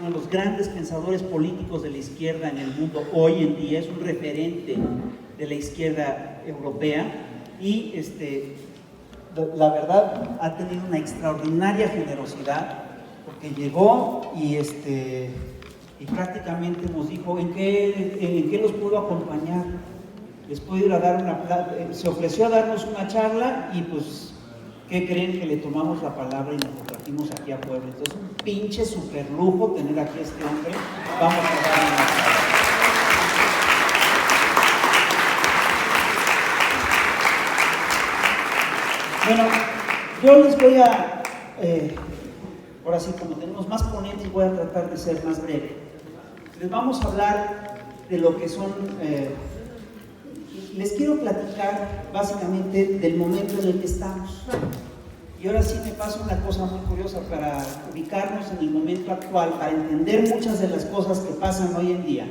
uno de los grandes pensadores políticos de la izquierda en el mundo hoy en día, es un referente de la izquierda europea y la verdad ha tenido una extraordinaria generosidad porque llegó y prácticamente nos dijo en qué los puedo acompañar, les puedo ir a dar se ofreció a darnos una charla y pues ¿qué creen? Que le tomamos la palabra y nos compartimos aquí a Puebla. Entonces un pinche super lujo tener aquí a este hombre. Vamos a darle una palabra. Bueno, yo les voy a ahora sí, como tenemos más ponentes, voy a tratar de ser más breve. Les vamos a hablar de lo que son les quiero platicar básicamente del momento en el que estamos. Y ahora sí me pasa una cosa muy curiosa para ubicarnos en el momento actual, para entender muchas de las cosas que pasan hoy en día.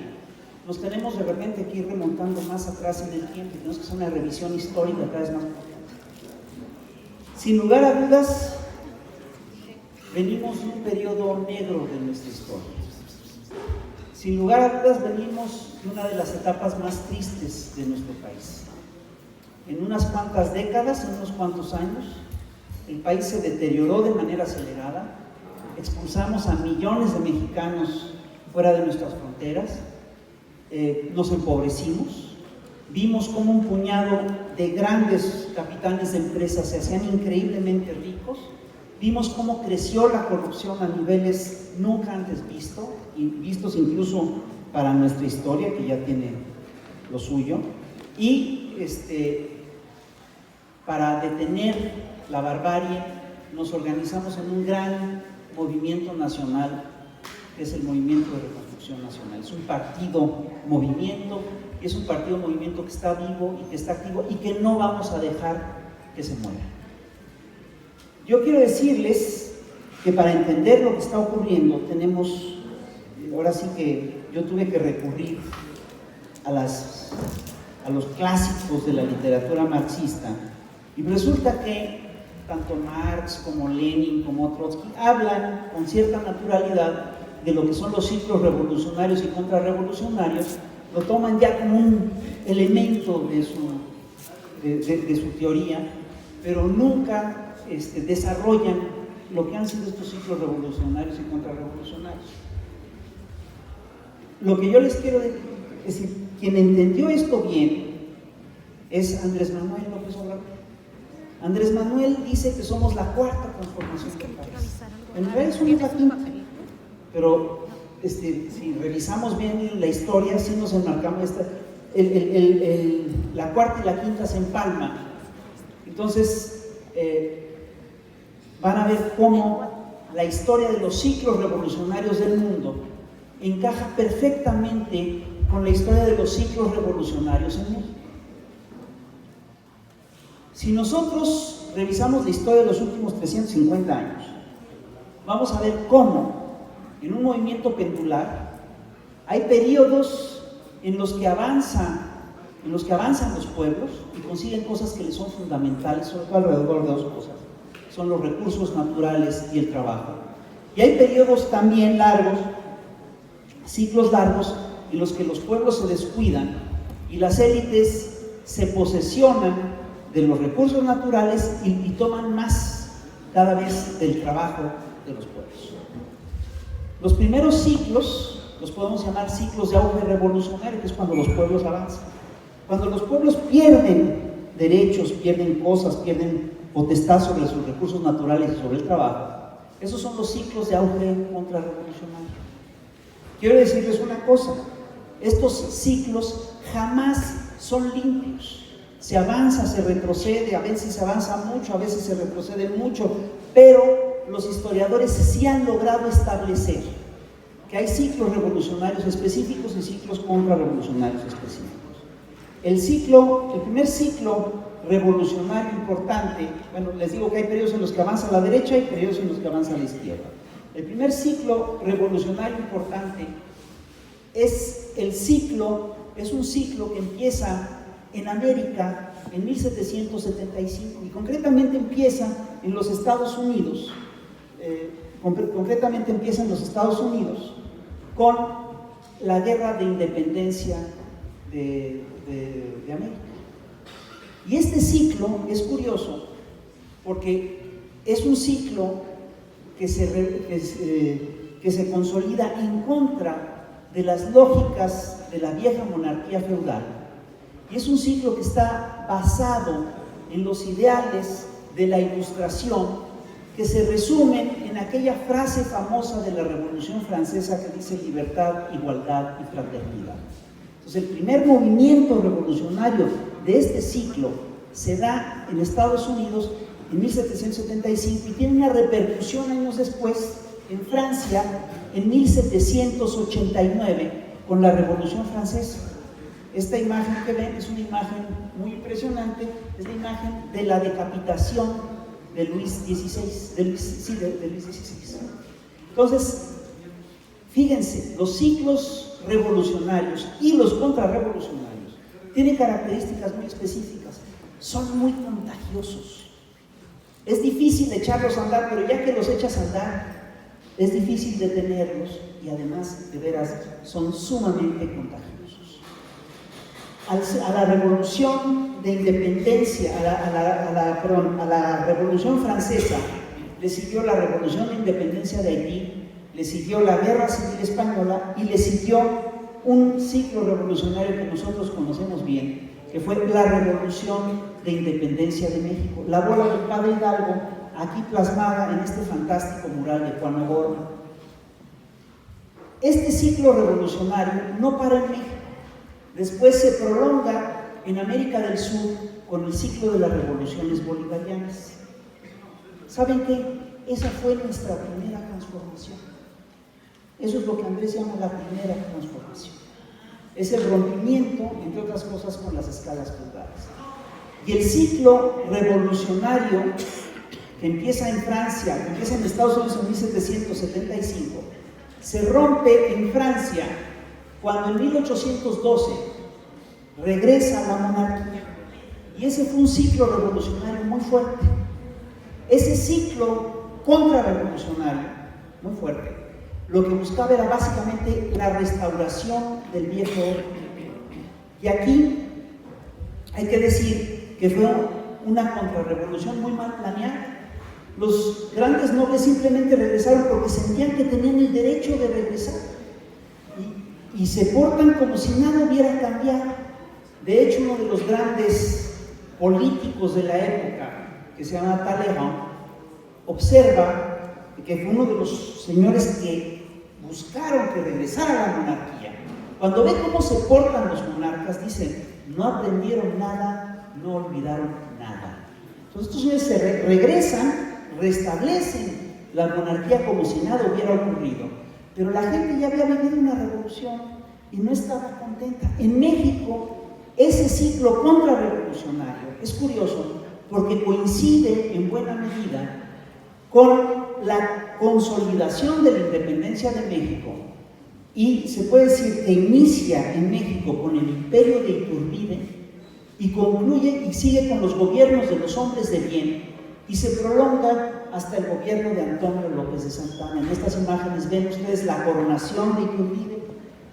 Nos tenemos de repente que ir remontando más atrás en el tiempo, tenemos que hacer una revisión histórica cada vez más potente. Sin lugar a dudas, venimos de un periodo negro de nuestra historia. Sin lugar a dudas, venimos de una de las etapas más tristes de nuestro país. En unas cuantas décadas, en unos cuantos años, el país se deterioró de manera acelerada, expulsamos a millones de mexicanos fuera de nuestras fronteras, nos empobrecimos, vimos cómo un puñado de grandes capitanes de empresas se hacían increíblemente ricos, vimos cómo creció la corrupción a niveles nunca antes vistos incluso para nuestra historia, que ya tiene lo suyo, y para detener la barbarie nos organizamos en un gran movimiento nacional, que es el Movimiento de Reconstrucción Nacional. Es un partido-movimiento, y es un partido-movimiento que está vivo y que está activo y que no vamos a dejar que se muera. Yo quiero decirles que para entender lo que está ocurriendo tenemos, ahora sí que yo tuve que recurrir a los clásicos de la literatura marxista, y resulta que tanto Marx como Lenin como Trotsky hablan con cierta naturalidad de lo que son los ciclos revolucionarios y contrarrevolucionarios, lo toman ya como un elemento de su teoría, pero nunca desarrollan lo que han sido estos ciclos revolucionarios y contrarrevolucionarios. Lo que yo les quiero decir, quien entendió esto bien es Andrés Manuel López Obrador. Andrés Manuel dice que somos la cuarta conformación del país. En realidad es una quinta, pero si revisamos bien la historia, sí nos enmarcamos la cuarta y la quinta se empalman. Entonces, van a ver cómo la historia de los ciclos revolucionarios del mundo encaja perfectamente con la historia de los ciclos revolucionarios en México. Si nosotros revisamos la historia de los últimos 350 años, vamos a ver cómo en un movimiento pendular hay periodos en los que avanzan los pueblos y consiguen cosas que les son fundamentales, sobre todo alrededor de dos cosas: son los recursos naturales y el trabajo. Y hay periodos también largos, ciclos largos, en los que los pueblos se descuidan y las élites se posesionan de los recursos naturales y toman más cada vez del trabajo de los pueblos. Los primeros ciclos los podemos llamar ciclos de auge revolucionario, que es cuando los pueblos avanzan. Cuando los pueblos pierden derechos, pierden cosas, pierden potestad sobre sus recursos naturales y sobre el trabajo, esos son los ciclos de auge contrarrevolucionario. Quiero decirles una cosa: estos ciclos jamás son limpios. Se avanza, se retrocede, a veces se avanza mucho, a veces se retrocede mucho, pero los historiadores sí han logrado establecer que hay ciclos revolucionarios específicos y ciclos contrarrevolucionarios específicos. El primer ciclo revolucionario importante, bueno, les digo que hay periodos en los que avanza a la derecha y periodos en los que avanza a la izquierda. El primer ciclo revolucionario importante es un ciclo que empieza en América en 1775 y concretamente empieza en los Estados Unidos, con la guerra de independencia de América. Y este ciclo es curioso porque es un ciclo que se consolida en contra de las lógicas de la vieja monarquía feudal. Y es un ciclo que está basado en los ideales de la Ilustración, que se resumen en aquella frase famosa de la Revolución Francesa que dice libertad, igualdad y fraternidad. Entonces, el primer movimiento revolucionario de este ciclo se da en Estados Unidos en 1775 y tiene una repercusión años después en Francia en 1789 con la Revolución Francesa. Esta imagen que ven es una imagen muy impresionante, es la imagen de la decapitación de Luis XVI, de Luis XVI. Entonces, fíjense, los ciclos revolucionarios y los contrarrevolucionarios tienen características muy específicas, son muy contagiosos. Es difícil echarlos a andar, pero ya que los echas a andar, es difícil detenerlos y además, de veras, son sumamente contagiosos. A la revolución de independencia, a la revolución francesa, le siguió la revolución de independencia de Haití, le siguió la guerra civil española y le siguió un ciclo revolucionario que nosotros conocemos bien, que fue la revolución de independencia de México. La bola del padre Hidalgo, aquí plasmada en este fantástico mural de Juan O'Gorman. Este ciclo revolucionario no para en México. Después se prolonga en América del Sur con el ciclo de las revoluciones bolivarianas. ¿Saben qué? Esa fue nuestra primera transformación. Eso es lo que Andrés llama la primera transformación. Es el rompimiento, entre otras cosas, con las escalas feudales. Y el ciclo revolucionario que empieza en Francia, que empieza en Estados Unidos en 1775, se rompe en Francia cuando en 1812 regresa la monarquía. Y ese fue un ciclo revolucionario muy fuerte. Ese ciclo contrarrevolucionario muy fuerte, lo que buscaba era básicamente la restauración del viejo orden. Y aquí hay que decir que fue una contrarrevolución muy mal planeada. Los grandes nobles simplemente regresaron porque sentían que tenían el derecho de regresar. Y se portan como si nada hubiera cambiado. De hecho, uno de los grandes políticos de la época, que se llama Talleyrand, observa que fue uno de los señores que buscaron que regresara la monarquía. Cuando ve cómo se portan los monarcas, dicen, no aprendieron nada, no olvidaron nada. Entonces estos señores se regresan, restablecen la monarquía como si nada hubiera ocurrido. Pero la gente ya había vivido una revolución y no estaba contenta. En México, ese ciclo contrarrevolucionario es curioso porque coincide en buena medida con la consolidación de la independencia de México y se puede decir que inicia en México con el imperio de Iturbide y concluye y sigue con los gobiernos de los hombres de bien y se prolonga hasta el gobierno de Antonio López de Santana. En estas imágenes ven ustedes la coronación de Iturbide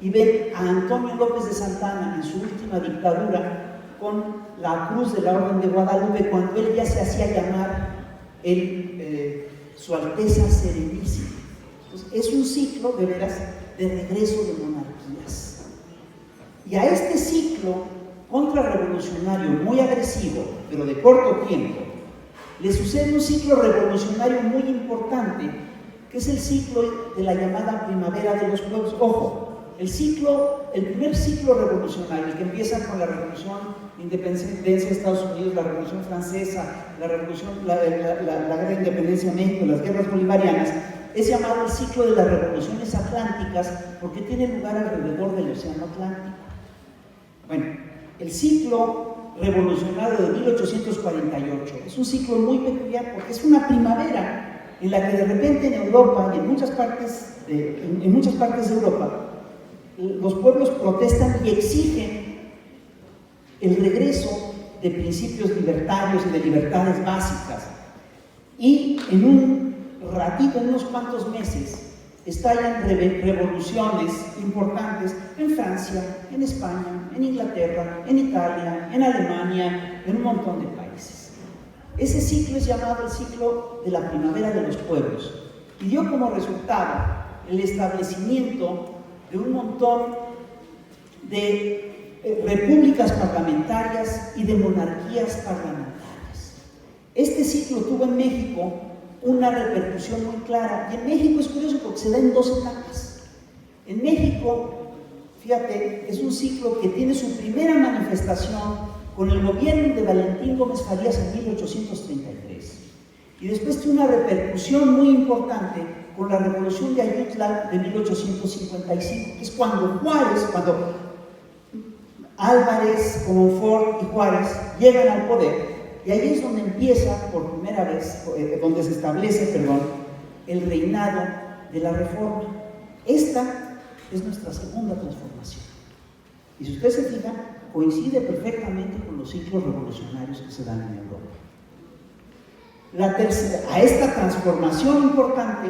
y ven a Antonio López de Santana en su última dictadura con la cruz de la Orden de Guadalupe, cuando él ya se hacía llamar Su Alteza Serenísima. Entonces, es un ciclo de veras de regreso de monarquías. Y a este ciclo contrarrevolucionario muy agresivo, pero de corto tiempo, le sucede un ciclo revolucionario muy importante, que es el ciclo de la llamada Primavera de los Pueblos. Ojo, el primer ciclo revolucionario, el que empieza con la Revolución de Independencia de Estados Unidos, la Revolución Francesa, la Guerra de Independencia de México, las guerras bolivarianas, es llamado el ciclo de las revoluciones atlánticas porque tiene lugar alrededor del Océano Atlántico. Bueno, el ciclo revolucionario de 1848 es un ciclo muy peculiar porque es una primavera en la que de repente en Europa y en muchas partes de Europa los pueblos protestan y exigen el regreso de principios libertarios y de libertades básicas. Y en un ratito, en unos cuantos meses, estallan revoluciones importantes en Francia, en España, en Inglaterra, en Italia, en Alemania, en un montón de países. Ese ciclo es llamado el ciclo de la primavera de los pueblos y dio como resultado el establecimiento de un montón de repúblicas parlamentarias y de monarquías parlamentarias. Este ciclo tuvo en México una repercusión muy clara, y en México es curioso porque se da en 2 etapas. En México, fíjate, es un ciclo que tiene su primera manifestación con el gobierno de Valentín Gómez Farías en 1833, y después tiene una repercusión muy importante con la Revolución de Ayutla de 1855, que es cuando Álvarez, Comonfort y Juárez llegan al poder. Y ahí es donde empieza por primera vez, donde se establece, el reinado de la Reforma. Esta es nuestra segunda transformación. Y si usted se fija, coincide perfectamente con los ciclos revolucionarios que se dan en Europa. A esta transformación importante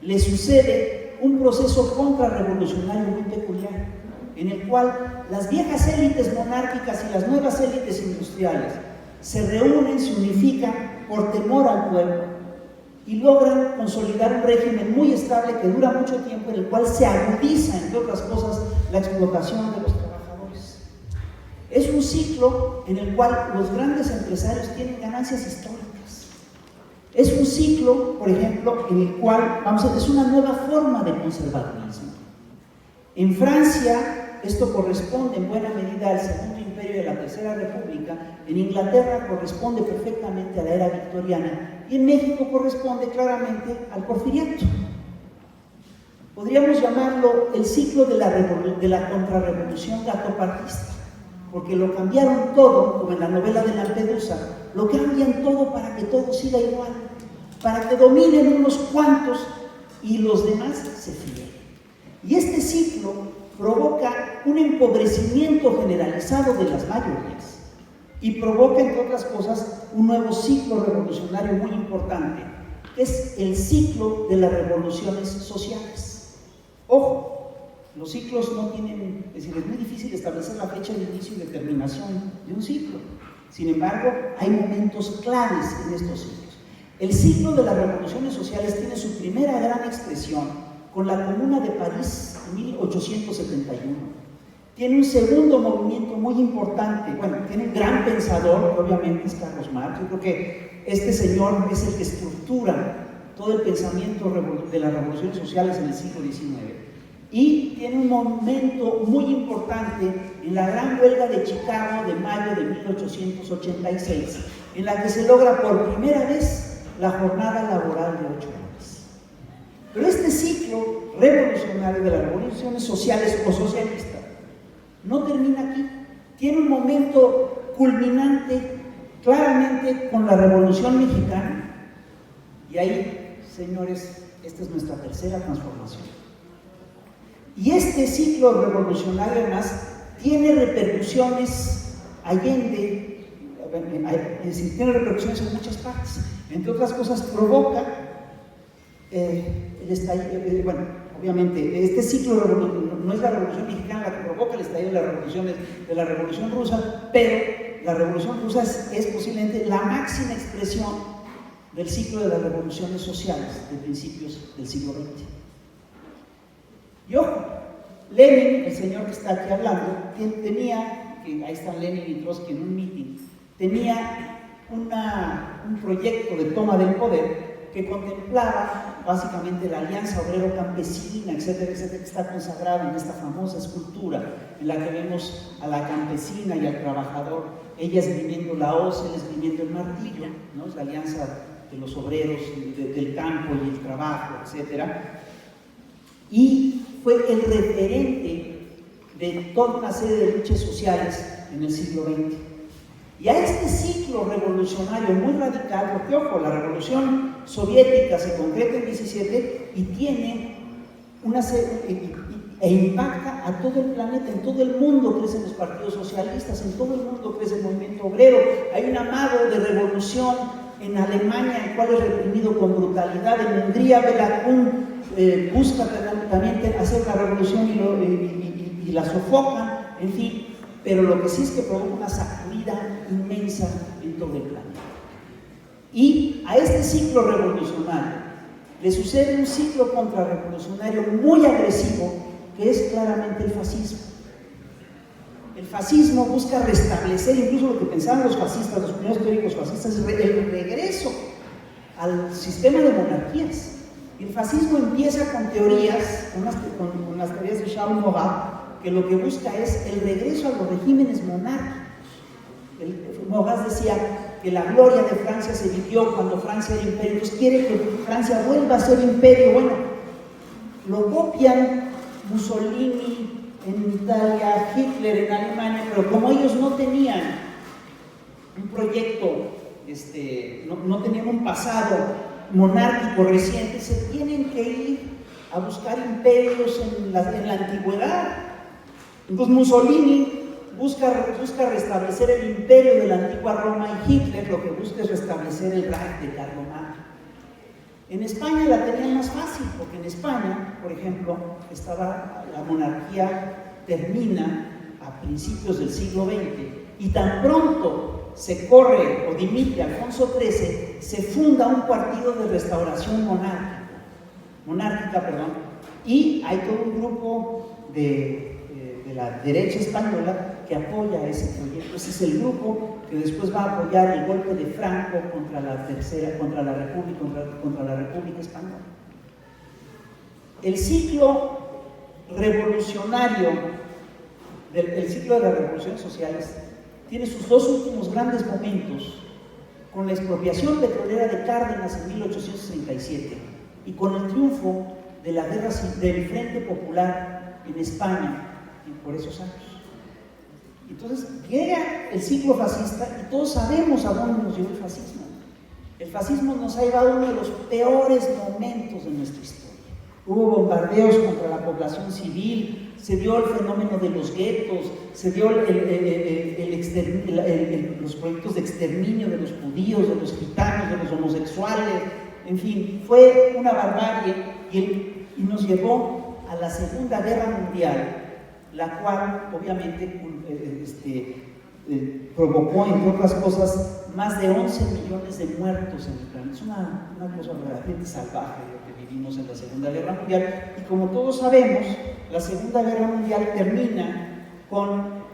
le sucede un proceso contrarrevolucionario muy peculiar, en el cual las viejas élites monárquicas y las nuevas élites industriales se reúnen, se unifican por temor al pueblo y logran consolidar un régimen muy estable que dura mucho tiempo, en el cual se agudiza, entre otras cosas, la explotación de los trabajadores. Es un ciclo en el cual los grandes empresarios tienen ganancias históricas. Es un ciclo, por ejemplo, en el cual, es una nueva forma de conservadurismo. En Francia, esto corresponde en buena medida al Segundo Imperio de la Tercera República. En Inglaterra corresponde perfectamente a la era victoriana, y en México corresponde claramente al Porfiriato. Podríamos llamarlo el ciclo de la contrarrevolución gatopartista, porque lo cambiaron todo, como en la novela de Lampedusa, lo cambian todo para que todo siga igual, para que dominen unos cuantos y los demás se fíen. Y este ciclo provoca un empobrecimiento generalizado de las mayorías y provoca, entre otras cosas, un nuevo ciclo revolucionario muy importante, que es el ciclo de las revoluciones sociales. Ojo, los ciclos no tienen, es decir, es muy difícil establecer la fecha de inicio y de terminación de un ciclo. Sin embargo, hay momentos claves en estos ciclos. El ciclo de las revoluciones sociales tiene su primera gran expresión con la Comuna de París en 1871. Tiene un segundo movimiento muy importante, tiene un gran pensador, que obviamente es Carlos Marx. Yo creo que este señor es el que estructura todo el pensamiento de las revoluciones sociales en el siglo XIX. Y tiene un momento muy importante en la gran huelga de Chicago de mayo de 1886, en la que se logra por primera vez la jornada laboral de 8 horas. Pero este ciclo revolucionario de las revoluciones sociales o socialistas no termina aquí. Tiene un momento culminante claramente con la Revolución Mexicana. Y ahí, señores, esta es nuestra tercera transformación. Y este ciclo revolucionario, además, tiene repercusiones allende, es decir, tiene repercusiones en muchas partes. Entre otras cosas, provoca el estallido, obviamente, este ciclo no es la Revolución Mexicana la que provoca el estallido de las revoluciones de la Revolución Rusa, pero la Revolución Rusa es posiblemente la máxima expresión del ciclo de las revoluciones sociales de principios del siglo XX. Y ojo, Lenin, el señor que está aquí hablando, tenía, ahí están Lenin y Trotsky en un meeting, tenía un proyecto de toma del poder que contemplaba básicamente la alianza obrero-campesina, etcétera, etcétera, que está consagrada en esta famosa escultura en la que vemos a la campesina y al trabajador, ella esgrimiendo la hoz, él esgrimiendo el martillo, ¿no? Es la alianza de los obreros, del campo y el trabajo, etcétera. Y fue el referente de toda una serie de luchas sociales en el siglo XX. Y a este ciclo revolucionario muy radical, porque ojo, la revolución soviética se concreta en 17 y tiene una serie, e impacta a todo el planeta, en todo el mundo crecen los partidos socialistas, en todo el mundo crece el movimiento obrero. Hay un amago de revolución en Alemania, el cual es reprimido con brutalidad. En Hungría, Bela Kun busca también hacer una revolución y la sofocan, en fin, pero lo que sí es que provoca una sacudida inmensa en todo el planeta. Y a este ciclo revolucionario le sucede un ciclo contrarrevolucionario muy agresivo, que es claramente el fascismo. El fascismo busca restablecer incluso lo que pensaban los fascistas, los primeros teóricos fascistas, el regreso al sistema de monarquías. El fascismo empieza con teorías, con las teorías de Charles Maurras, que lo que busca es el regreso a los regímenes monárquicos. Maurras decía que la gloria de Francia se vivió cuando Francia era imperio, entonces quiere que Francia vuelva a ser imperio. Bueno, lo copian Mussolini en Italia, Hitler en Alemania, pero como ellos no tenían un proyecto, no tenían un pasado monárquico reciente, se tienen que ir a buscar imperios en la antigüedad. Entonces Mussolini busca restablecer el imperio de la antigua Roma, y Hitler lo que busca es restablecer el Reich de Carlomagno. En España la tenían más fácil, porque en España, por ejemplo, la monarquía termina a principios del siglo XX, y tan pronto se corre o dimite Alfonso XIII, se funda un partido de restauración monárquica, y hay todo un grupo de la derecha española que apoya ese proyecto. Ese es el grupo que después va a apoyar el golpe de Franco contra la República Española. El ciclo revolucionario, el ciclo de las revoluciones sociales, tiene sus dos últimos grandes momentos con la expropiación petrolera de Cárdenas en 1867 y con el triunfo de la guerra del Frente Popular en España por esos años. Entonces llega el ciclo fascista y todos sabemos a dónde nos llevó el fascismo. El fascismo nos ha llevado a uno de los peores momentos de nuestra historia. Hubo bombardeos contra la población civil, se dio el fenómeno de los guetos, se dio los proyectos de exterminio de los judíos, de los gitanos, de los homosexuales, en fin, fue una barbarie y nos llevó a la Segunda Guerra Mundial, la cual obviamente provocó, entre otras cosas, más de 11 millones de muertos en el planeta. Es una cosa verdaderamente salvaje lo que vivimos en la Segunda Guerra Mundial, y como todos sabemos, la Segunda Guerra Mundial termina con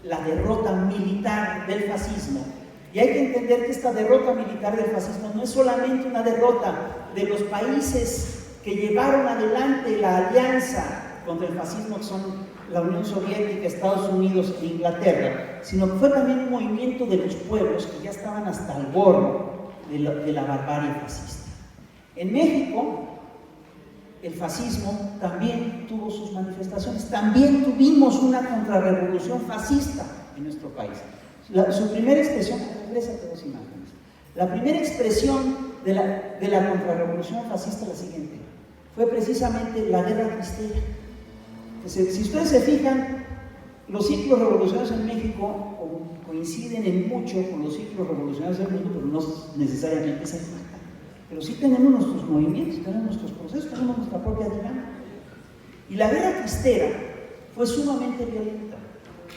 la derrota militar del fascismo. Y hay que entender que esta derrota militar del fascismo no es solamente una derrota de los países que llevaron adelante la alianza contra el fascismo, que son la Unión Soviética, Estados Unidos e Inglaterra, sino que fue también un movimiento de los pueblos que ya estaban hasta el gorro de la barbarie fascista. En México, el fascismo también tuvo sus manifestaciones, también tuvimos una contrarrevolución fascista en nuestro país. Su primera expresión, regrésate dos imágenes. La primera expresión de la contrarrevolución fascista es la siguiente: fue precisamente la Guerra Cristera. Si ustedes se fijan, los ciclos revolucionarios en México coinciden en mucho con los ciclos revolucionarios del mundo, pero no necesariamente se enmarcan. Pero sí tenemos nuestros movimientos, tenemos nuestros procesos, tenemos nuestra propia dinámica. Y la Guerra Cristera fue sumamente violenta.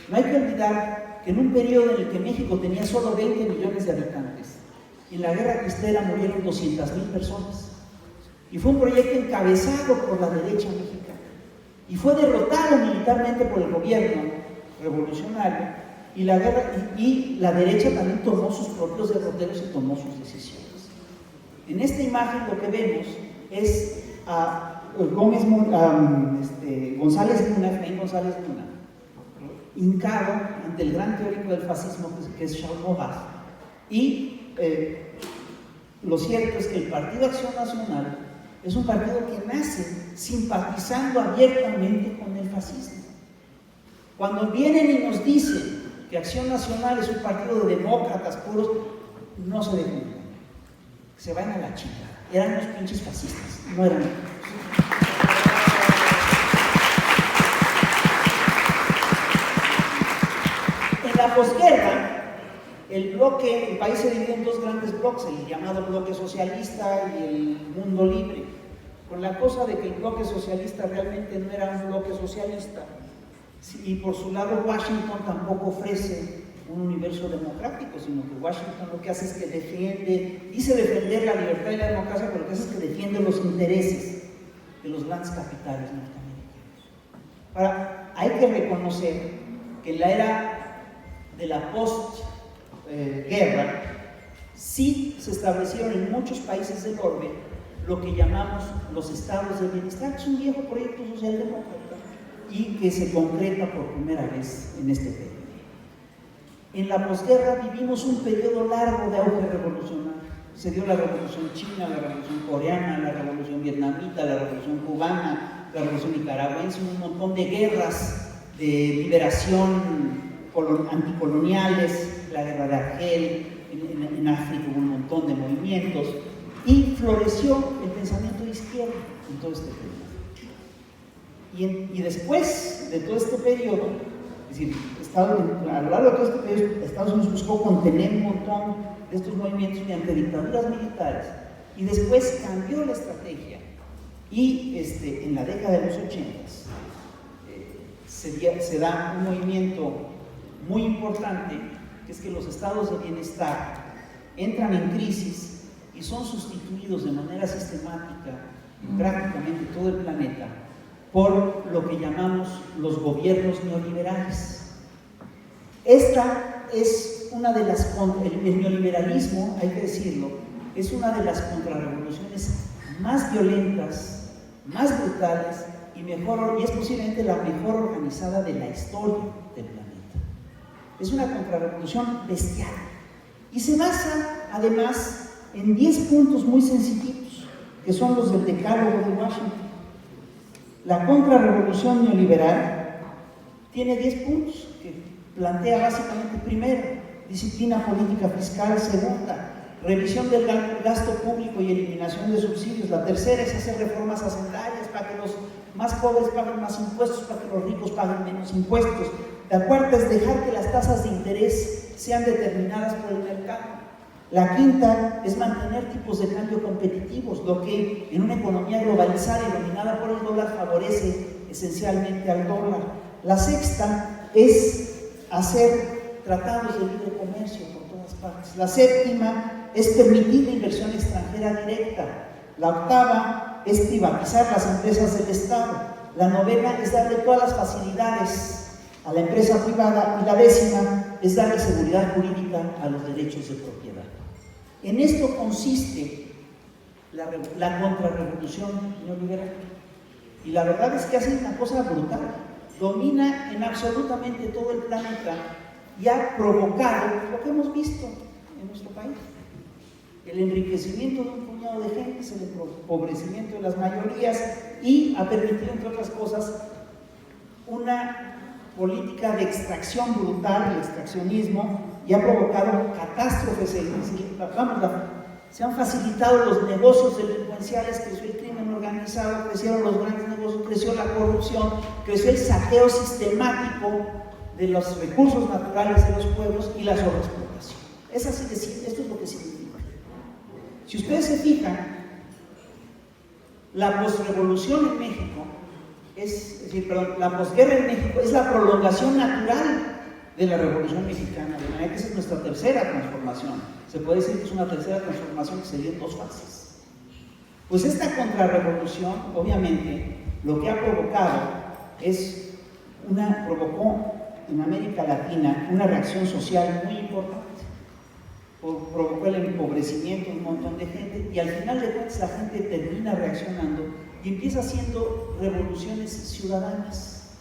No hay que olvidar que en un periodo en el que México tenía solo 20 millones de habitantes, en la Guerra Cristera murieron 200,000 personas. Y fue un proyecto encabezado por la derecha mexicana. Y fue derrotado militarmente por el gobierno revolucionario, y la derecha también tomó sus propios derroteros y tomó sus decisiones. En esta imagen lo que vemos es a González Luna, hincado ante el gran teórico del fascismo que es Charles Maurras. Y lo cierto es que el Partido Acción Nacional es un partido que nace simpatizando abiertamente con el fascismo. Cuando vienen y nos dicen que Acción Nacional es un partido de demócratas puros, no se dejen engañar. Se vayan a la chica. Eran unos pinches fascistas, no eran. En la posguerra, el país se divide en dos grandes bloques, el llamado bloque socialista y el mundo libre. con la cosa de que el bloque socialista realmente no era un bloque socialista, y por su lado Washington tampoco ofrece un universo democrático, sino que Washington lo que hace es que dice defender la libertad y la democracia, pero lo que hace es que defiende los intereses de los grandes capitales norteamericanos. Ahora, hay que reconocer que en la era de la postguerra sí se establecieron en muchos países del orbe lo que llamamos los estados de bienestar, que es un viejo proyecto socialdemócrata y que se concreta por primera vez en este periodo. En la posguerra vivimos un periodo largo de auge revolucionario. Se dio la revolución china, la revolución coreana, la revolución vietnamita, la revolución cubana, la revolución nicaragüense, un montón de guerras de liberación anticoloniales, la guerra de Argel, en África hubo un montón de movimientos y floreció el pensamiento de izquierda en todo este periodo. Y después de todo este periodo, es decir, a lo largo de todo este periodo, Estados Unidos buscó contener un montón de estos movimientos mediante dictaduras militares y después cambió la estrategia y en la década de los 80s se da un movimiento muy importante, que es que los estados de bienestar entran en crisis y son sustituidos de manera sistemática en prácticamente todo el planeta por lo que llamamos los gobiernos neoliberales. Esta es una de las, el neoliberalismo, hay que decirlo, es una de las contrarrevoluciones más violentas, más brutales y es posiblemente la mejor organizada de la historia del planeta. Es una contrarrevolución bestial y se basa además en 10 puntos muy sensitivos, que son los del Decálogo de Washington. La contrarrevolución neoliberal tiene 10 puntos que plantea básicamente: primero, disciplina política fiscal; segunda, revisión del gasto público y eliminación de subsidios; la tercera es hacer reformas hacendarias para que los más pobres paguen más impuestos, para que los ricos paguen menos impuestos; la cuarta es dejar que las tasas de interés sean determinadas por el mercado; la quinta es mantener tipos de cambio competitivos, lo que en una economía globalizada y dominada por el dólar favorece esencialmente al dólar; la sexta es hacer tratados de libre comercio por todas partes; la séptima es permitir la inversión extranjera directa; la octava es privatizar las empresas del Estado; la novena es darle todas las facilidades a la empresa privada; y la décima es darle seguridad jurídica a los derechos de propiedad. En esto consiste la contrarrevolución neoliberal. Y la verdad es que hace una cosa brutal. Domina en absolutamente todo el planeta y ha provocado lo que hemos visto en nuestro país: el enriquecimiento de un puñado de gente, el empobrecimiento de las mayorías, y ha permitido, entre otras cosas, una política de extracción brutal, el extraccionismo, y ha provocado catástrofes. Se han facilitado los negocios delincuenciales, creció el crimen organizado, crecieron los grandes negocios, creció la corrupción, creció el saqueo sistemático de los recursos naturales de los pueblos y la sobreexplotación. Es así de simple, esto es lo que significa. Si ustedes se fijan, la posrevolución en México la posguerra en México es la prolongación natural de la Revolución Mexicana, de manera que esa es nuestra tercera transformación. Se puede decir que es una tercera transformación que se dio en 2 fases. Pues esta contrarrevolución, obviamente, lo que ha provocado provocó en América Latina una reacción social muy importante. Provocó el empobrecimiento de un montón de gente, y al final de cuentas la gente termina reaccionando y empieza haciendo revoluciones ciudadanas.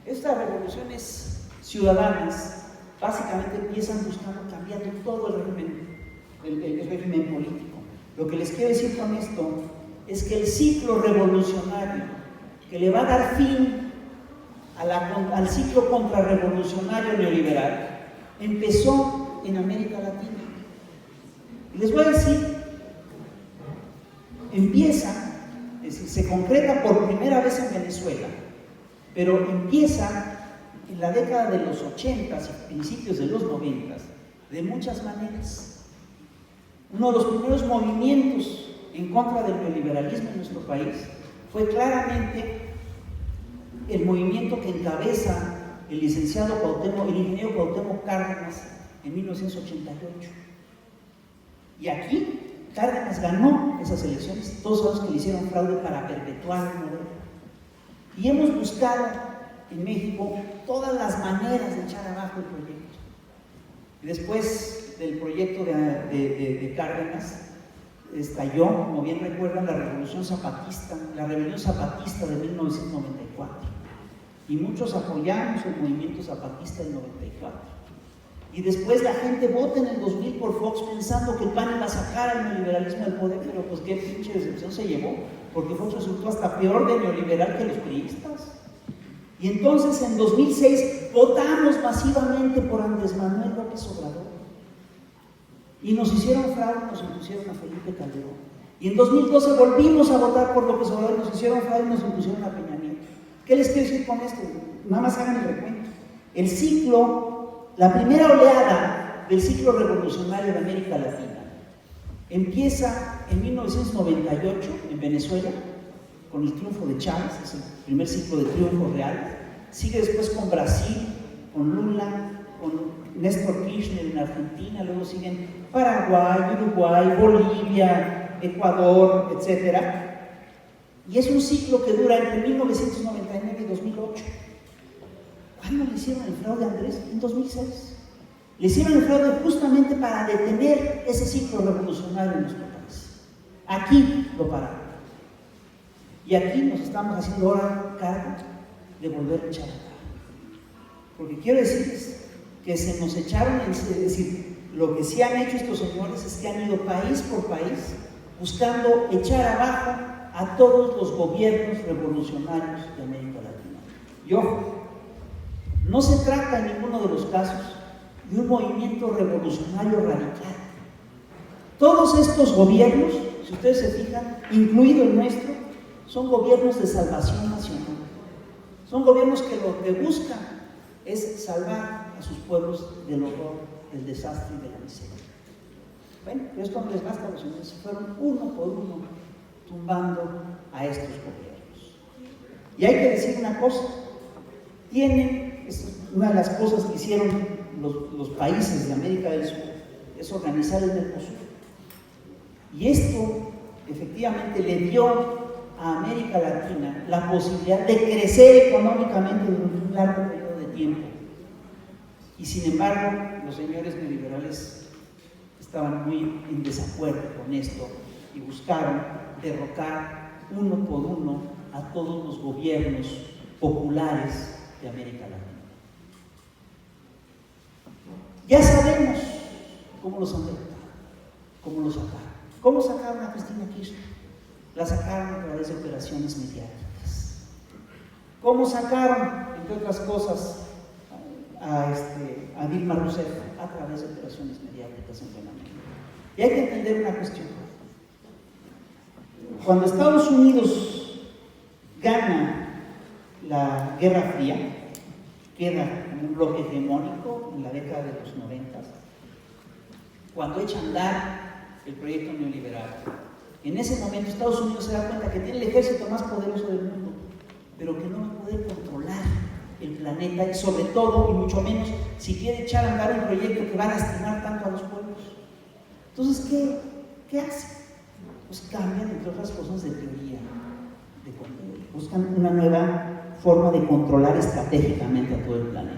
Estas revoluciones ciudadanas básicamente empiezan buscando cambiar todo el régimen político. Lo que les quiero decir con esto es que el ciclo revolucionario que le va a dar fin al ciclo contrarrevolucionario neoliberal empezó en América Latina. Y les voy a decir, se concreta por primera vez en Venezuela, pero empieza en la década de los 80s y principios de los 90s de muchas maneras. Uno de los primeros movimientos en contra del neoliberalismo en nuestro país fue claramente el movimiento que encabeza el licenciado Cuauhtémoc, el ingeniero Cuauhtémoc Cárdenas en 1988. Y aquí Cárdenas ganó esas elecciones, todos sabemos que le hicieron fraude para perpetuar el modelo. Y hemos buscado en México todas las maneras de echar abajo el proyecto. Y después del proyecto de Cárdenas, estalló, como bien recuerdan, la rebelión zapatista de 1994. Y muchos apoyamos el movimiento zapatista del 94. Y después la gente vota en el 2000 por Fox pensando que el PAN iba a sacar al neoliberalismo del poder, pero pues qué pinche decepción se llevó, porque Fox resultó hasta peor de neoliberal que los priistas. Y entonces en 2006 votamos masivamente por Andrés Manuel López Obrador. Y nos hicieron fraude, nos impusieron a Felipe Calderón. Y en 2012 volvimos a votar por López Obrador, nos hicieron fraude y nos impusieron a Peña Nieto. ¿Qué les quiero decir con esto? Nada más hagan el recuento. El ciclo, la primera oleada del ciclo revolucionario de América Latina empieza en 1998 en Venezuela, con el triunfo de Chávez, es el primer ciclo de triunfo real. Sigue después con Brasil, con Lula, con Néstor Kirchner en Argentina, luego siguen Paraguay, Uruguay, Bolivia, Ecuador, etc. Y es un ciclo que dura entre 1999 y 2008. ¿Cuándo le hicieron el fraude a Andrés? En 2006. Le hicieron el fraude justamente para detener ese ciclo revolucionario en nuestro país. Aquí lo pararon. Y aquí nos estamos haciendo ahora cargo de volver a echar acá. Porque quiero decirles que se nos echaron, es decir, lo que sí han hecho estos señores es que han ido país por país buscando echar abajo a todos los gobiernos revolucionarios de América Latina. Y ojo, no se trata en ninguno de los casos de un movimiento revolucionario radical. Todos estos gobiernos, si ustedes se fijan, incluido el nuestro, son gobiernos de salvación nacional. Son gobiernos que lo que buscan es salvar a sus pueblos del horror, del desastre y de la miseria. Bueno, pero esto no les basta a los señores, se fueron uno por uno tumbando a estos gobiernos. Y hay que decir una cosa, una de las cosas que hicieron los países de América del Sur es organizar el Mercosur. Y esto efectivamente le dio a América Latina la posibilidad de crecer económicamente durante un largo periodo de tiempo. Y sin embargo, los señores neoliberales estaban muy en desacuerdo con esto y buscaron derrocar uno por uno a todos los gobiernos populares de América Latina. Ya sabemos cómo los han derrotado, cómo los sacaron. ¿Cómo sacaron a Cristina Kirchner? La sacaron a través de operaciones mediáticas. ¿Cómo sacaron, entre otras cosas, a Dilma Rousseff? A través de operaciones mediáticas en América. Y hay que entender una cuestión. Cuando Estados Unidos gana la Guerra Fría, queda en un bloque hegemónico en la década de los 90, cuando echa a andar el proyecto neoliberal, en ese momento Estados Unidos se da cuenta que tiene el ejército más poderoso del mundo, pero que no va a poder controlar el planeta y sobre todo, y mucho menos, si quiere echar a andar un proyecto que va a lastimar tanto a los pueblos. Entonces, ¿qué hace? Pues cambian, entre otras cosas, de teoría, de control. Buscan una nueva forma de controlar estratégicamente a todo el planeta.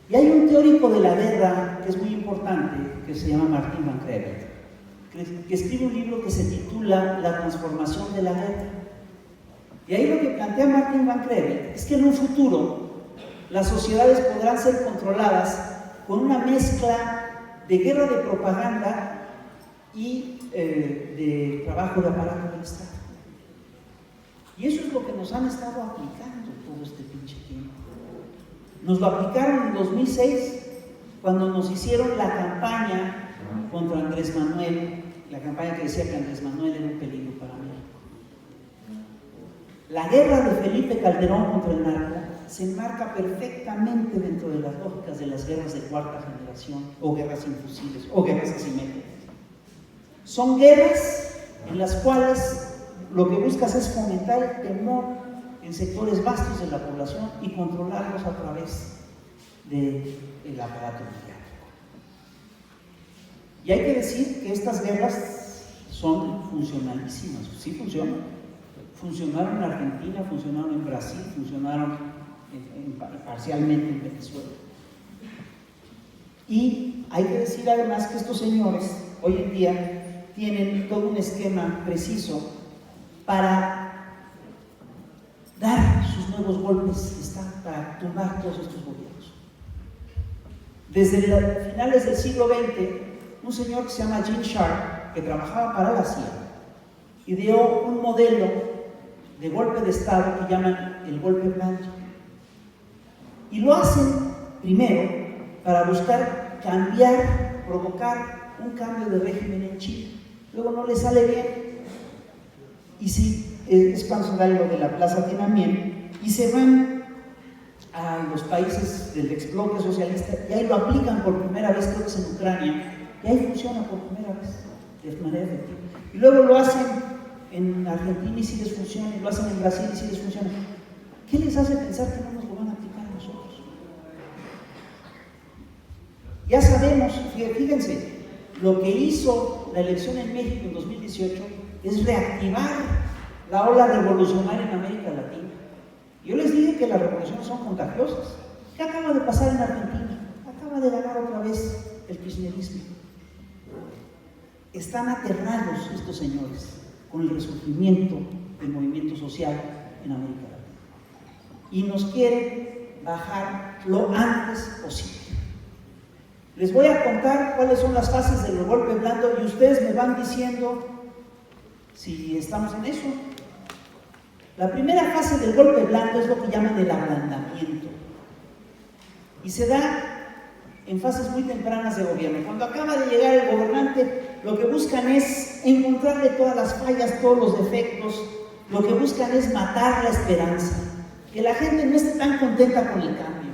Y hay un teórico de la guerra que es muy importante, que se llama Martin Van Creveld, que escribe un libro que se titula La transformación de la guerra. Y ahí lo que plantea Martin Van Creveld es que en un futuro las sociedades podrán ser controladas con una mezcla de guerra de propaganda y de trabajo de aparato del Estado. Y eso es lo que nos han estado aplicando todo este pinche tiempo. Nos lo aplicaron en 2006 cuando nos hicieron la campaña contra Andrés Manuel, la campaña que decía que Andrés Manuel era un peligro para México. La guerra de Felipe Calderón contra el narco se enmarca perfectamente dentro de las lógicas de las guerras de cuarta generación, o guerras sin fusiles, o guerras asimétricas. Son guerras en las cuales lo que buscas es fomentar el temor en sectores vastos de la población y controlarlos a través del aparato mediático. Y hay que decir que estas guerras son funcionalísimas, sí funcionan. Funcionaron en Argentina, funcionaron en Brasil, funcionaron parcialmente en Venezuela. Y hay que decir además que estos señores hoy en día tienen todo un esquema preciso para dar sus nuevos golpes de Estado, para tumbar todos estos gobiernos. Desde finales del siglo XX, un señor que se llama Gene Sharp, que trabajaba para la CIA, ideó un modelo de golpe de Estado que llaman el golpe blando. Y lo hacen primero para buscar cambiar, provocar un cambio de régimen en Chile. Luego no le sale bien. Y sí, es cuando se da lo de la Plaza Tiananmen y se van a los países del explote socialista y ahí lo aplican por primera vez, creo que es en Ucrania, y ahí funciona por primera vez de manera efectiva. Y luego lo hacen en Argentina y sí les funciona, y lo hacen en Brasil y sí les funciona. ¿Qué les hace pensar que no nos lo van a aplicar a nosotros? Ya sabemos, fíjense, lo que hizo la elección en México en 2018 es reactivar la ola revolucionaria en América Latina. Yo les dije que las revoluciones son contagiosas. ¿Qué acaba de pasar en Argentina? Acaba de ganar otra vez el kirchnerismo. Están aterrados estos señores con el resurgimiento del movimiento social en América Latina. Y nos quieren bajar lo antes posible. Les voy a contar cuáles son las fases del golpe blando y ustedes me van diciendo si estamos en eso. La primera fase del golpe blando es lo que llaman el ablandamiento. Y se da en fases muy tempranas de gobierno. Cuando acaba de llegar el gobernante, lo que buscan es encontrarle todas las fallas, todos los defectos. Lo que buscan es matar la esperanza. Que la gente no esté tan contenta con el cambio.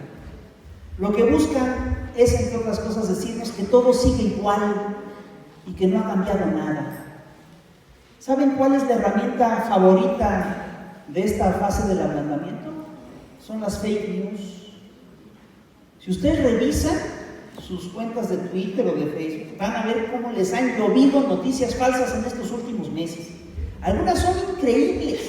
Lo que buscan es, entre otras cosas, decirnos que todo sigue igual y que no ha cambiado nada. ¿Saben cuál es la herramienta favorita de esta fase del ablandamiento? Son las fake news. Si ustedes revisan sus cuentas de Twitter o de Facebook, van a ver cómo les han llovido noticias falsas en estos últimos meses. Algunas son increíbles,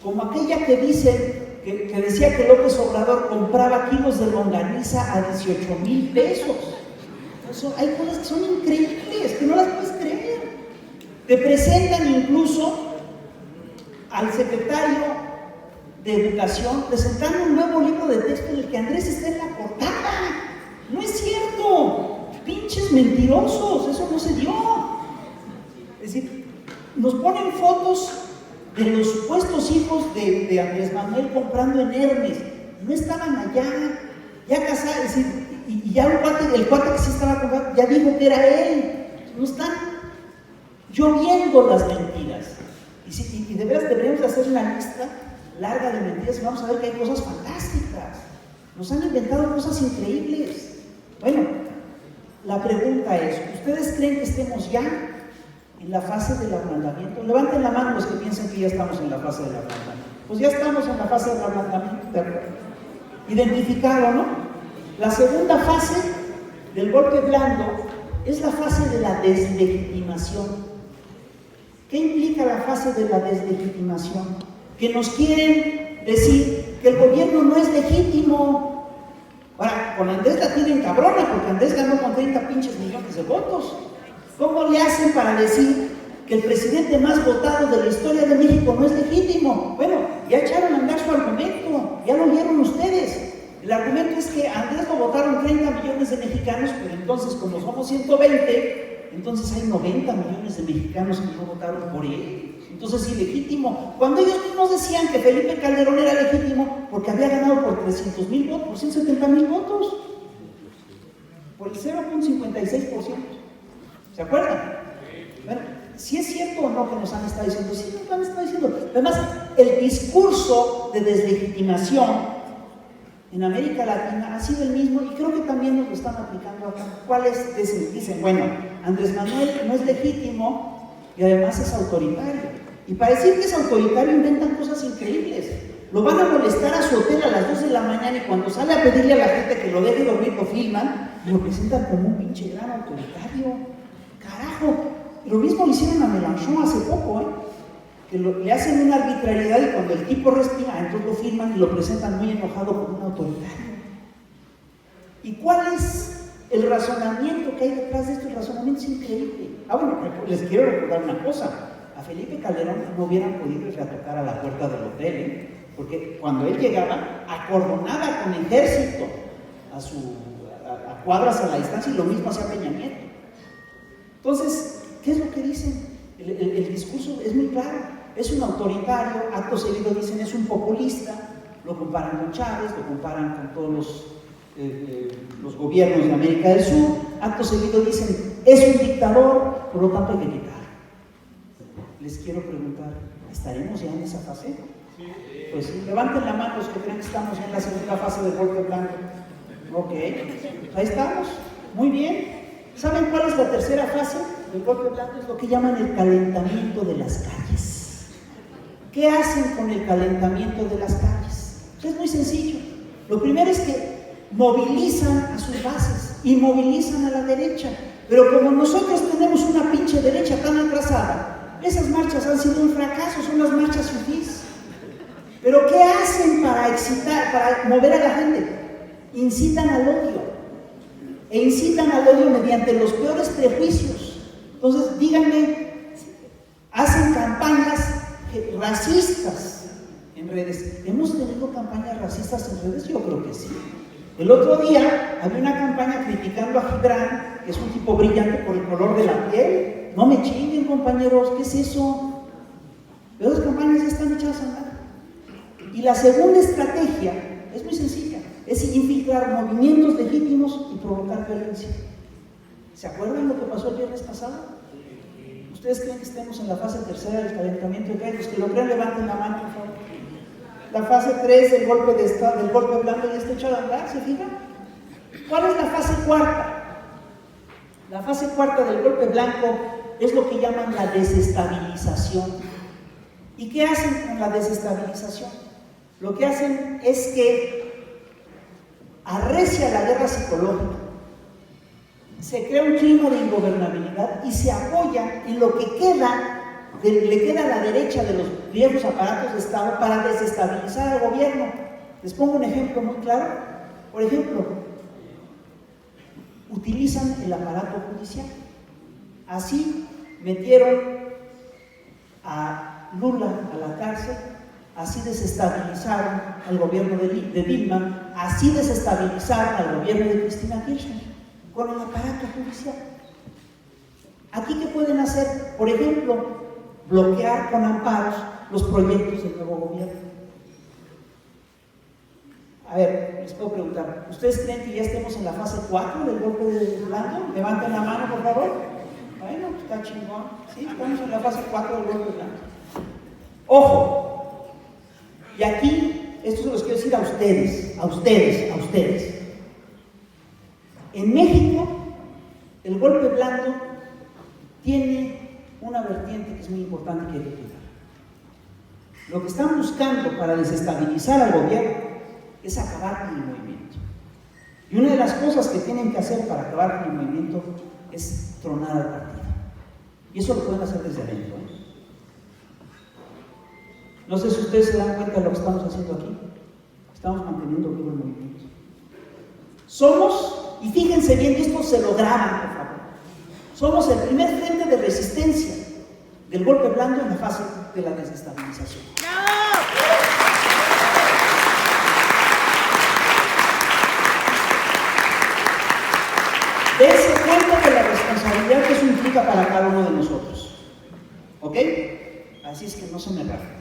como aquella que dice que decía que López Obrador compraba kilos de longaniza a 18,000 pesos. Entonces, hay cosas que son increíbles, que no las puedes creer. Te presentan incluso al secretario de Educación presentando un nuevo libro de texto en el que Andrés está en la portada. No es cierto, pinches mentirosos, eso no se dio. Es decir, nos ponen fotos de los supuestos hijos de Andrés Manuel comprando en Hermes. No estaban allá, ya casados, es decir, y ya el cuate que sí estaba comprando ya dijo que era él. No están lloviendo las mentiras. Y de veras deberíamos hacer una lista larga de mentiras y vamos a ver que hay cosas fantásticas. Nos han inventado cosas increíbles. Bueno, la pregunta es, ¿ustedes creen que estemos ya en la fase del ablandamiento? Levanten la mano los que piensan que ya estamos en la fase del ablandamiento. Pues ya estamos en la fase del ablandamiento, de acuerdo. Identificado, ¿no? La segunda fase del golpe blando es la fase de la deslegitimación. ¿Qué implica la fase de la deslegitimación? Que nos quieren decir que el gobierno no es legítimo. Ahora, con Andrés la tienen cabrona, porque Andrés ganó con 30 pinches millones de votos. ¿Cómo le hacen para decir que el presidente más votado de la historia de México no es legítimo? Bueno, ya echaron a andar su argumento, ya lo oyeron ustedes. El argumento es que a Andrés lo votaron 30 millones de mexicanos, pero entonces como somos 120, entonces hay 90 millones de mexicanos que no votaron por él. Entonces es ilegítimo. Cuando ellos mismos decían que Felipe Calderón era legítimo porque había ganado por 300,000 votos, por 170,000 votos, por el 0,56%. ¿Se acuerdan? Bueno, si es cierto o no que nos han estado diciendo, sí, nos han estado diciendo. Además, el discurso de deslegitimación en América Latina ha sido el mismo y creo que también nos lo están aplicando acá. ¿Cuáles dicen? Bueno, Andrés Manuel no es legítimo y además es autoritario. Y para decir que es autoritario inventan cosas increíbles. Lo van a molestar a su hotel a las 2 de la mañana y cuando sale a pedirle a la gente que lo deje dormir lo filman y lo presentan como un pinche gran autoritario. Carajo, lo mismo le hicieron a Mélenchon hace poco, que le hacen una arbitrariedad y cuando el tipo respira, entonces lo filman y lo presentan muy enojado como un autoritario. ¿Y cuál es el razonamiento que hay detrás de esto? El razonamiento es increíble. Bueno, les quiero recordar una cosa. A Felipe Calderón no hubieran podido ir a tocar a la puerta del hotel, porque cuando él llegaba, acordonaba con ejército a cuadras a la distancia, y lo mismo hacía Peña Nieto. Entonces, ¿qué es lo que dicen? El discurso es muy claro. Es un autoritario, acto seguido dicen es un populista, lo comparan con Chávez, lo comparan con todos los gobiernos de América del Sur, acto seguido dicen es un dictador, por lo tanto hay que quitar. Les quiero preguntar, ¿estaremos ya en esa fase? Pues sí, levanten la mano los que creen que estamos en la segunda fase del golpe blanco. Ok, ahí estamos, muy bien. ¿Saben cuál es la tercera fase del golpe blanco? Es lo que llaman el calentamiento de las calles. ¿Qué hacen con el calentamiento de las calles? Pues es muy sencillo. Lo primero es que movilizan a sus bases y movilizan a la derecha. Pero como nosotros tenemos una pinche derecha tan atrasada, esas marchas han sido un fracaso, son las marchas fifís. Pero ¿qué hacen para excitar, para mover a la gente? Incitan al odio. E incitan al odio mediante los peores prejuicios. Entonces, díganme, hacen campañas racistas en redes. ¿Hemos tenido campañas racistas en redes? Yo creo que sí. El otro día había una campaña criticando a Gibran, que es un tipo brillante por el color de la piel. No me chinguen, compañeros, ¿qué es eso? Pero las campañas ya están echadas a andar. Y la segunda estrategia es muy sencilla, es infiltrar movimientos legítimos y provocar violencia. ¿Se acuerdan lo que pasó el viernes pasado? ¿Ustedes creen que estemos en la fase tercera del calentamiento de calles? Los que lo crean, levanten la mano, por favor. La fase 3 del golpe blanco ya está echado a andar, ¿se fijan? ¿Cuál es la fase cuarta? La fase cuarta del golpe blanco es lo que llaman la desestabilización. ¿Y qué hacen con la desestabilización? Lo que hacen es que arrecia la guerra psicológica, se crea un clima de ingobernabilidad y se apoya en lo que le queda a la derecha de los viejos aparatos de Estado para desestabilizar al gobierno. Les pongo un ejemplo muy claro. Por ejemplo, utilizan el aparato judicial. Así metieron a Lula a la cárcel, así desestabilizaron al gobierno de Dilma, así desestabilizaron al gobierno de Cristina Kirchner, con el aparato judicial. ¿Aquí qué pueden hacer? Por ejemplo, bloquear con amparos los proyectos del nuevo gobierno. A ver, les puedo preguntar, ¿ustedes creen que ya estemos en la fase 4 del golpe de blanco? Levanten la mano, por favor. Bueno, está chingón. Sí, estamos en la fase 4 del golpe blanco. ¡Ojo! Y aquí, esto se los quiero decir a ustedes. En México, el golpe blanco tiene una vertiente que es muy importante que hay que cuidar. Lo que están buscando para desestabilizar al gobierno es acabar con el movimiento. Y una de las cosas que tienen que hacer para acabar con el movimiento es tronar al partido. Y eso lo pueden hacer desde adentro. No sé si ustedes se dan cuenta de lo que estamos haciendo aquí. Estamos manteniendo vivo el movimiento. Somos, y fíjense bien, esto se lo graban, por favor. Somos el primer frente de resistencia del golpe blanco en la fase de la desestabilización. Dense cuenta de la responsabilidad que eso implica para cada uno de nosotros. ¿Ok? Así es que no se me rajen.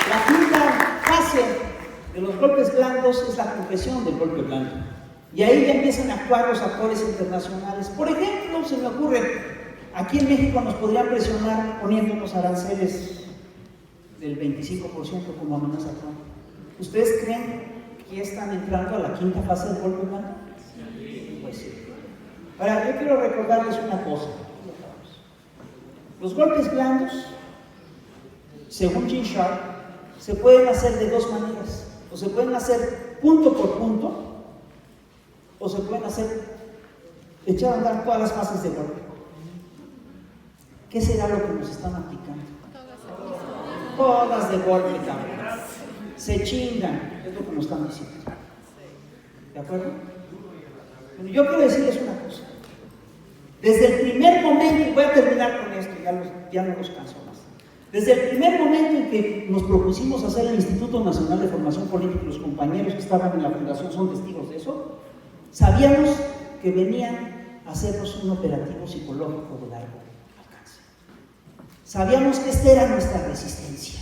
La quinta fase de los golpes blancos es la confesión del golpe blanco. Y ahí ya empiezan a actuar los actores internacionales. Por ejemplo, se me ocurre, aquí en México nos podrían presionar poniéndonos aranceles del 25% como amenaza Trump. ¿Ustedes creen ¿Ya están entrando a la quinta fase del golpe blando? Pues sí. Ahora, yo quiero recordarles una cosa. Los golpes blandos, según Gene Sharp, se pueden hacer de dos maneras. O se pueden hacer punto por punto, o se pueden hacer echar a andar todas las fases de golpe. ¿Qué será lo que nos están aplicando? Todas de golpe, cabrón. Se chingan, es lo que nos están diciendo. ¿De acuerdo? Bueno, yo quiero decirles una cosa. Desde el primer momento, y voy a terminar con esto, ya no los canso más. Desde el primer momento en que nos propusimos hacer el Instituto Nacional de Formación Política, los compañeros que estaban en la fundación son testigos de eso, sabíamos que venían a hacernos un operativo psicológico de largo alcance. Sabíamos que esta era nuestra resistencia.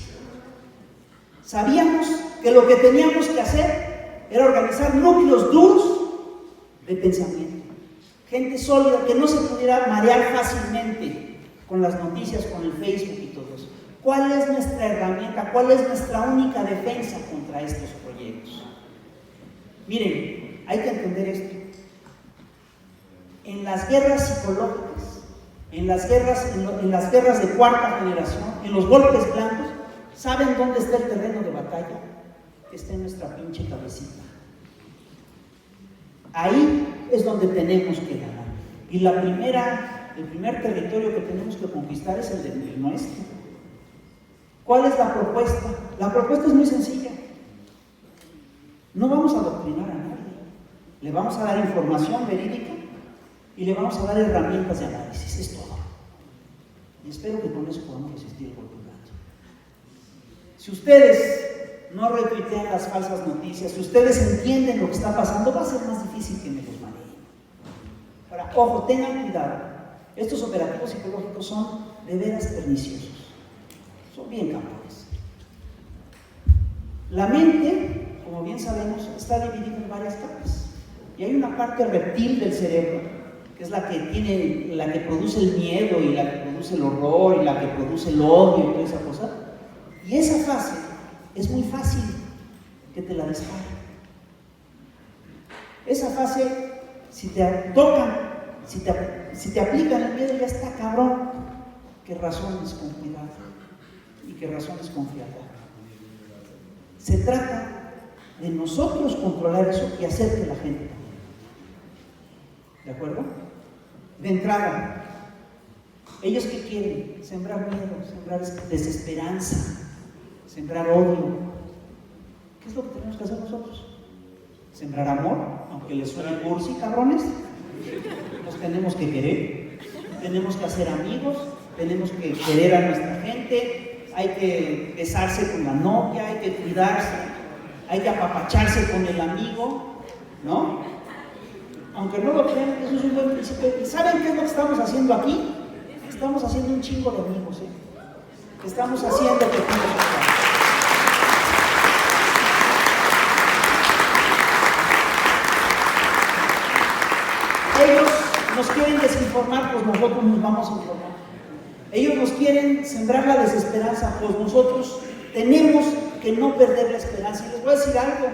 Sabíamos que lo que teníamos que hacer era organizar núcleos duros de pensamiento. Gente sólida que no se pudiera marear fácilmente con las noticias, con el Facebook y todo eso. ¿Cuál es nuestra herramienta? ¿Cuál es nuestra única defensa contra estos proyectos? Miren, hay que entender esto. En las guerras psicológicas, en las guerras de cuarta generación, en los golpes blandos, ¿saben dónde está el terreno de batalla? Está en nuestra pinche cabecita. Ahí es donde tenemos que ganar. Y el primer territorio que tenemos que conquistar es el nuestro. ¿Cuál es la propuesta? La propuesta es muy sencilla. No vamos a adoctrinar a nadie. Le vamos a dar información verídica y le vamos a dar herramientas de análisis. Es todo. Y espero que con eso podamos resistir el golpe blando. Si ustedes no retuitean las falsas noticias, si ustedes entienden lo que está pasando, va a ser más difícil que me los manejen. Ahora, ojo, tengan cuidado. Estos operativos psicológicos son de veras perniciosos. Son bien cabrones. La mente, como bien sabemos, está dividida en varias capas. Y hay una parte reptil del cerebro, que es la que produce el miedo y la que produce el horror y la que produce el odio y toda esa cosa. Y esa fase es muy fácil que te la disparen. Esa fase, si te tocan, si te aplican el miedo, ya está cabrón. ¿Qué razones con cuidado? ¿Y qué razones con frialdad? Se trata de nosotros controlar eso y hacer que la gente también. ¿De acuerdo? De entrada, ¿ellos qué quieren? Sembrar miedo, sembrar desesperanza, sembrar odio. ¿Qué es lo que tenemos que hacer nosotros? Sembrar amor, aunque les suene cursi, cabrones. Nos tenemos que querer, tenemos que hacer amigos, tenemos que querer a nuestra gente, hay que besarse con la novia, hay que cuidarse, hay que apapacharse con el amigo, ¿no? Aunque no lo crean, eso es un buen principio. ¿Y saben qué es lo que estamos haciendo aquí? Estamos haciendo un chingo de amigos, ¿eh? Estamos haciendo que ellos nos quieren desinformar, pues nosotros nos vamos a informar. Ellos nos quieren sembrar la desesperanza, pues nosotros tenemos que no perder la esperanza. Y les voy a decir algo,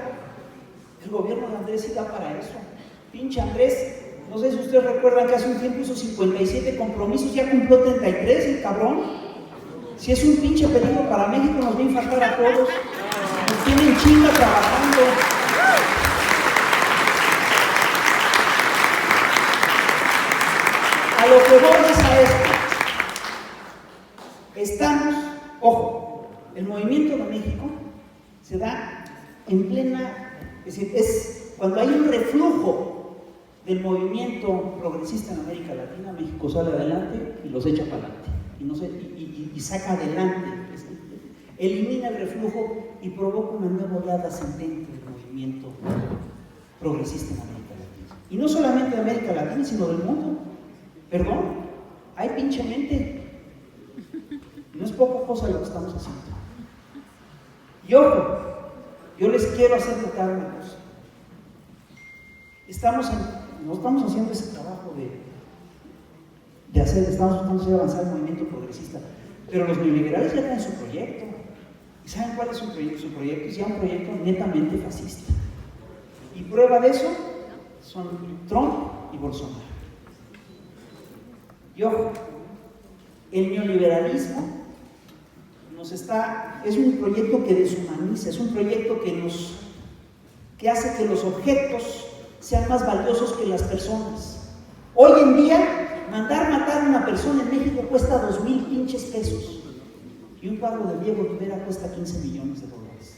el gobierno de Andrés sí da para eso. Pinche Andrés, no sé si ustedes recuerdan que hace un tiempo hizo 57 compromisos, ya cumplió 33, el cabrón. Si es un pinche peligro para México, nos va a infartar a todos. Nos tienen chinga trabajando. A lo que voy es a esto. Estamos, ojo, el movimiento de México se da en plena, es decir, es cuando hay un reflujo del movimiento progresista en América Latina, México sale adelante y los echa para adelante y saca adelante, elimina el reflujo y provoca una nueva oleada ascendente del movimiento progresista en América Latina. Y no solamente de América Latina, sino del mundo. Perdón, hay pinche mente. No es poca cosa lo que estamos haciendo. Y ojo, yo les quiero hacer notar una cosa. No estamos haciendo ese trabajo estamos tratando de avanzar el movimiento progresista, pero los neoliberales ya tienen su proyecto. ¿Y saben cuál es su proyecto? Su proyecto es ya un proyecto netamente fascista. Y prueba de eso son Trump y Bolsonaro. Y ojo, el neoliberalismo es un proyecto que deshumaniza, es un proyecto que hace que los objetos sean más valiosos que las personas. Hoy en día, mandar matar a una persona en México cuesta 2,000 pinches pesos. Y un cuadro de Diego Rivera cuesta 15 millones de dólares.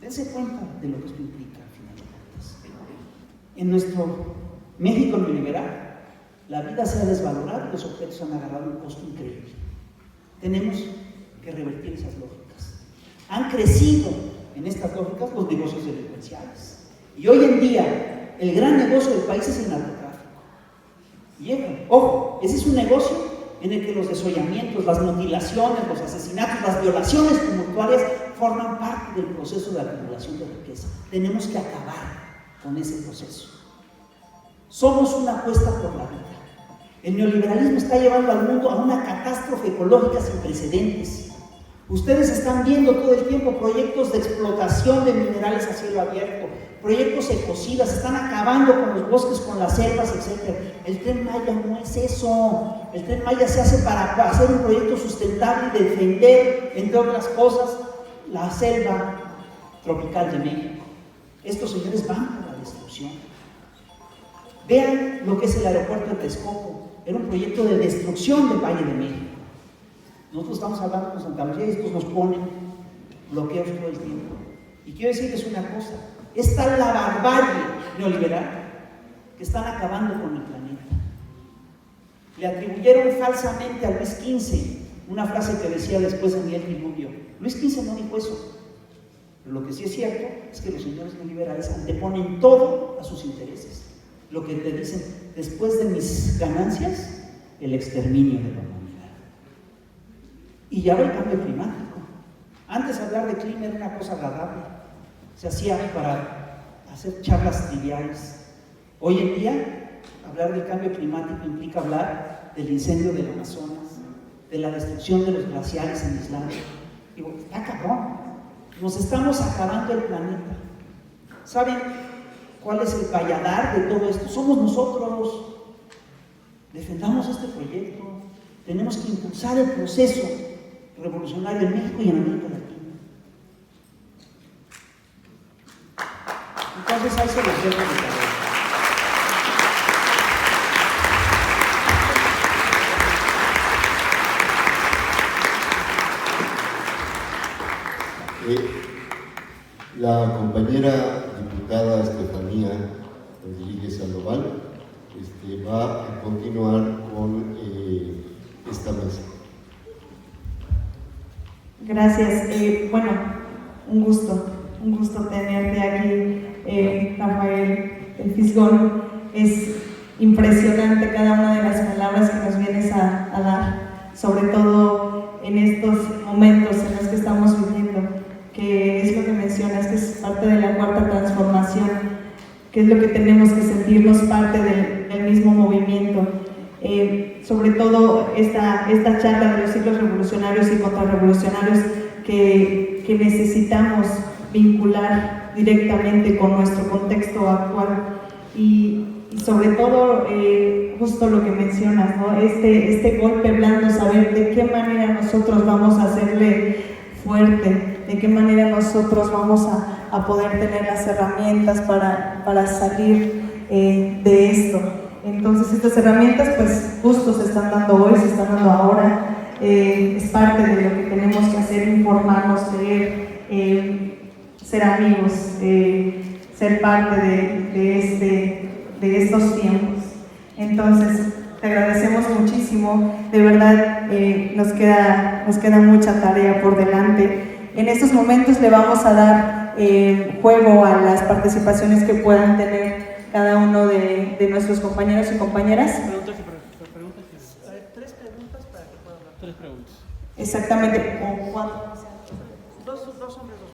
Dense cuenta de lo que esto implica, al final de cuentas. En nuestro México neoliberal, la vida se ha desvalorado y los objetos han agarrado un costo increíble. Tenemos que revertir esas lógicas. Han crecido en estas lógicas los negocios delincuenciales. Y hoy en día, el gran negocio del país es el narcotráfico. Y ojo, ese es un negocio en el que los desollamientos, las mutilaciones, los asesinatos, las violaciones tumultuarias forman parte del proceso de acumulación de riqueza. Tenemos que acabar con ese proceso. Somos una apuesta por la vida. El neoliberalismo está llevando al mundo a una catástrofe ecológica sin precedentes. Ustedes están viendo todo el tiempo proyectos de explotación de minerales a cielo abierto, proyectos ecocidas, están acabando con los bosques, con las selvas, etc. El Tren Maya no es eso. El Tren Maya se hace para hacer un proyecto sustentable y defender, entre otras cosas, la selva tropical de México. Estos señores van por la destrucción. Vean lo que es el aeropuerto de Texcoco. Era un proyecto de destrucción del Valle de México. Nosotros estamos hablando con Santa Lucía y estos nos ponen bloqueos todo el tiempo. Y quiero decirles una cosa, es tal la barbarie neoliberal que están acabando con el planeta. Le atribuyeron falsamente a Luis XV una frase que decía después Daniel Diluvio. Luis XV no dijo eso. Pero lo que sí es cierto es que los señores neoliberales anteponen todo a sus intereses. Lo que te dicen, después de mis ganancias, el exterminio de la humanidad. Y ya ve el cambio climático. Antes hablar de clima era una cosa agradable. Se hacía para hacer charlas triviales. Hoy en día, hablar del cambio climático implica hablar del incendio del Amazonas, de la destrucción de los glaciares en Islandia. Digo, está cabrón. Nos estamos acabando el planeta. ¿Saben cuál es el valladar de todo esto? Somos nosotros. Defendamos este proyecto. Tenemos que impulsar el proceso revolucionario en México y en América Latina. Entonces ahí se los dejo de tarea. La compañera diputada Estefanía Rodríguez Sandoval va a continuar con esta mesa. Gracias. Bueno, un gusto tenerte aquí, Rafael Fisgón. Es impresionante cada una de las palabras que nos vienes a dar, sobre todo en estos momentos en los que estamos viviendo, que es lo que mencionas, que es parte de la cuarta transformación, que es lo que tenemos que sentirnos parte del mismo movimiento. Sobre todo esta charla de los ciclos revolucionarios y contrarrevolucionarios que necesitamos vincular directamente con nuestro contexto actual y sobre todo justo lo que mencionas, ¿no? Este golpe blando, saber de qué manera nosotros vamos a hacerle fuerte, de qué manera nosotros vamos a poder tener las herramientas para salir de esto. Entonces estas herramientas pues justo se están dando hoy, se están dando ahora, es parte de lo que tenemos que hacer, informarnos, leer, ser amigos, ser parte de estos tiempos. Entonces te agradecemos muchísimo, de verdad nos queda mucha tarea por delante. En estos momentos le vamos a dar juego a las participaciones que puedan tener cada uno de nuestros compañeros y compañeras. Preguntas. Tres preguntas para que pueda hablar. Tres preguntas. Exactamente. ¿O cuatro? Dos hombres.